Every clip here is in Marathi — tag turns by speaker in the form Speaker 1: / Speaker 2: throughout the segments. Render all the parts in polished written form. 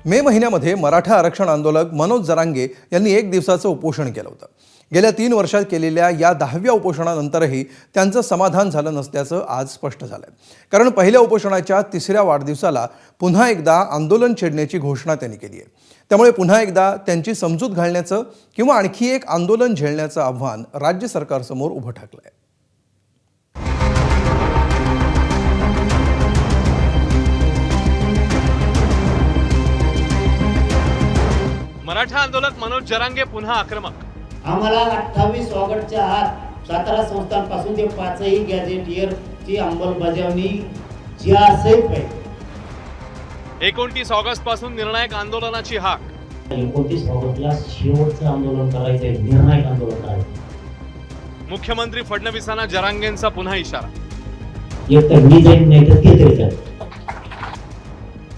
Speaker 1: मे महिन्यामध्ये मराठा आरक्षण आंदोलक मनोज जरांगे यांनी 1 दिवसाचं उपोषण केलं होतं। गेल्या 3 वर्षात केलेल्या या 10व्या उपोषणानंतरही त्यांचं समाधान झालं नसल्याचं आज स्पष्ट झालंय। कारण पहिल्या उपोषणाच्या 3ऱ्या वाढदिवसाला पुन्हा एकदा आंदोलन छेडण्याची घोषणा त्यांनी केली आहे। त्यामुळे पुन्हा एकदा त्यांची समजूत घालण्याचं किंवा आणखी एक आंदोलन झेलण्याचं आव्हान राज्य सरकारसमोर उभं ठाकलंय।
Speaker 2: मराठा आंदोलक मनोज जरांगे पुन्हा आक्रमक।
Speaker 3: आम्हाला 28 ऑगस्टच्या आत सातारा संस्थांपासून ते 5ही गॅझेटियरची अंमलबजावणी जी असेल पाहिजे।
Speaker 2: 29 ऑगस्ट पासून निर्णायक आंदोलनाची हाक।
Speaker 3: 29 ऑगस्टला शेवटचं आंदोलन करायचंय, निर्णायक आंदोलन करायचं।
Speaker 2: मुख्यमंत्री फडणवीसांना जरांगेंचा पुन्हा इशारा।
Speaker 3: एक तर मी जाईन, नाही तर ते तरी जाईल।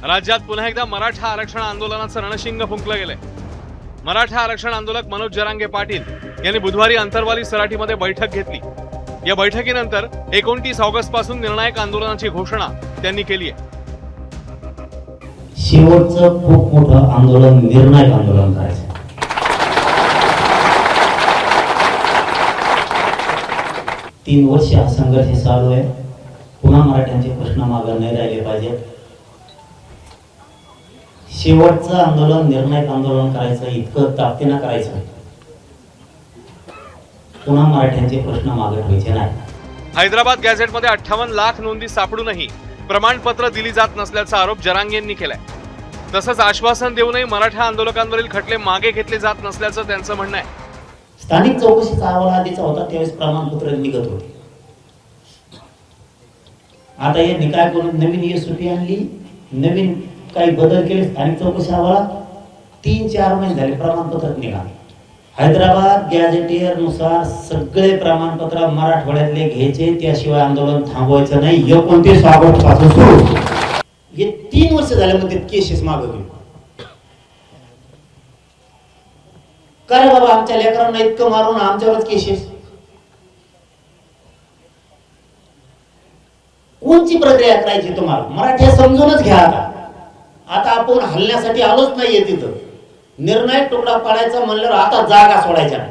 Speaker 2: राज्यात पुन्हा एकदा मराठा आरक्षण आंदोलनाचं रणशिंग फुंकलं गेलंय। मराठा आरक्षण आंदोलक मनोज जरांगे पाटील यांनी बुधवारी अंतरवाली सराटीमध्ये बैठक घेतली। या बैठकीनंतर 29 ऑगस्ट पासून निर्णायक आंदोलनाची घोषणा त्यांनी केली आहे।
Speaker 3: शेवटचं खूप मोठं आंदोलन, निर्णायक आंदोलन करायचं। 3 वर्ष हा संघर्ष चालू आहे। पुन्हा मराठ्यांचे प्रश्न मागे नाही राहिले पाहिजेत। शेवटचं आंदोलन, निर्णायक आंदोलन करायचं, इतकं ताकदीनं करायचं, पुन्हा मराठ्यांचे प्रश्न मागे ठेवायचे नाही।
Speaker 2: हैदराबाद गॅझेटमध्ये 58 लाख नोंदी सापडूनही प्रमाणपत्र दिली जात नसल्याचा आरोप जरांगेंनी केलाय। तसंच आश्वासन देऊनही मराठा आंदोलकांवरील खटले मागे घेतले जात नसल्याचं त्यांचं म्हणणं आहे।
Speaker 3: स्थानिक चौकशीचा अहवाल आधीचा होता, त्यावेळेस प्रमाणपत्र निघत होते। आता हे निकाय करून नवीन एसओपी आणली, नवीन काही बदल केले। स्थानिक चौकशी अहवालात 3-4 महिने झाले प्रमाणपत्र निघाले। हैदराबाद गॅझेटियर नुसार सगळे प्रमाणपत्र मराठवाड्यातले घ्यायचे, त्याशिवाय आंदोलन थांबवायचं नाही। 29 ऑगस्ट पासून सुरू हे 3 वर्ष झाले मध्ये केसेस मागे गेले। काय बाबा, आमच्या लेकरांना इतकं मारून आमच्यावरच केसेस। कोणची प्रक्रिया करायची तुम्हाला? मराठी समजूनच घ्या। आता आपण हल्ल्यासाठी आलोच नाहीये तिथं। निर्णायक तुकडा पाडायचा म्हणल्यावर आता जागा सोडायच्या नाही।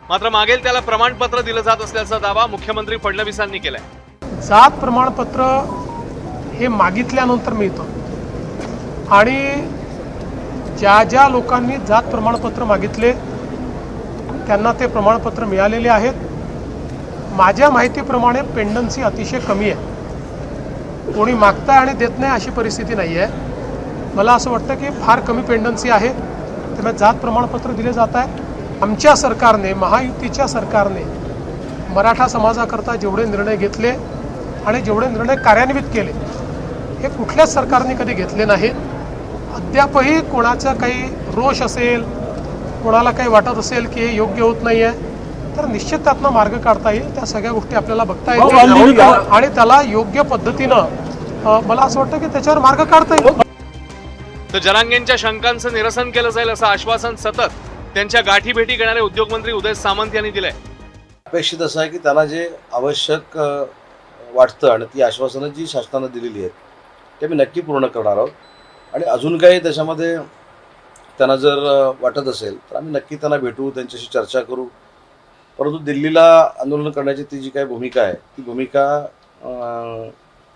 Speaker 2: मात्र मागेल त्याला प्रमाणपत्र दिलं जात असल्याचा दावा मुख्यमंत्री फडणवीसांनी केलाय।
Speaker 4: जात प्रमाणपत्र हे मागितल्यानंतर मिळतं आणि ज्या ज्या लोकांनी जात प्रमाणपत्र मागितले त्यांना ते प्रमाणपत्र मिळालेले आहेत। माझ्या माहितीप्रमाणे पेंडन्सी अतिशय कमी आहे। कोणी मागताय आणि देत नाही अशी परिस्थिती नाही आहे। मला असं वाटतं की फार कमी पेंडन्सी आहे, त्यामुळे जात प्रमाणपत्र दिले जात आहे। आमच्या सरकारने, महायुतीच्या सरकारने मराठा समाजाकरता जेवढे निर्णय घेतले आणि जेवढे निर्णय कार्यान्वित केले हे कुठल्याच सरकारने कधी घेतले नाहीत। अद्यापही कोणाचा काही रोष असेल, कोणाला काही वाटत असेल की हे योग्य होत नाही आहे, तर निश्चित त्यातनं मार्ग काढता येईल। त्या सगळ्या गोष्टी आपल्याला बघता येतील आणि त्याला योग्य पद्धतीनं मला असं वाटतं की त्याच्यावर मार्ग काढता येईल।
Speaker 2: तर जरांगेंच्या शंकांचं निरसन केलं जाईल असं आश्वासन सतत त्यांच्या गाठी भेटी घेणारे उद्योगमंत्री उदय सामंत यांनी दिलंय।
Speaker 5: अपेक्षित असं आहे की त्यांना जे आवश्यक वाटतं आणि ती आश्वासनं जी शासनानं दिलेली आहेत ते मी नक्की पूर्ण करणार आहोत। आणि अजून काही त्याच्यामध्ये त्यांना जर वाटत असेल तर आम्ही नक्की त्यांना भेटू, त्यांच्याशी चर्चा करू। परंतु दिल्लीला आंदोलन करण्याची ती जी काही भूमिका आहे ती भूमिका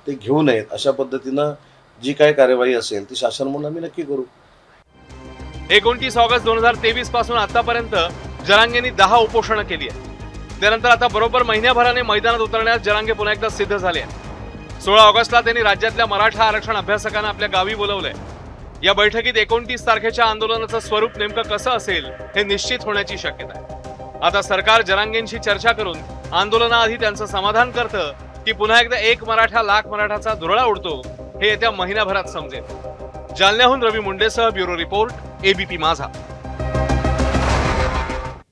Speaker 5: ते घेऊ नयेत अशा पद्धतीनं जी काही कार्यवाही असेल ती शासन म्हणून आम्ही नक्की करू।
Speaker 2: 29 ऑगस्ट 2023 पासून आतापर्यंत जरांगेंनी 10 उपोषणं केली आहेत। त्यानंतर आता बरोबर महिन्याभराने मैदानात उतरण्यास जरांगे पुन्हा एकदा सिद्ध झाले आहेत। 16 ऑगस्टला त्यांनी राज्यातल्या मराठा आरक्षण अभ्यासकांना आपल्या गावी बोलवलंय। या बैठकीत 29 तारखेच्या आंदोलनाचं स्वरूप नेमकं कसं असेल हे निश्चित होण्याची शक्यता आहे। आता सरकार जरांगेंशी चर्चा करून आंदोलनाआधी त्यांचं समाधान करतं की पुन्हा एकदा एक मराठा लाख मराठाचा धुरळा उडतो हे येत्या महिनाभरात समजेल। जालन्याहून रवी मुंडेसह ब्युरो रिपोर्ट, एबीपी माझा।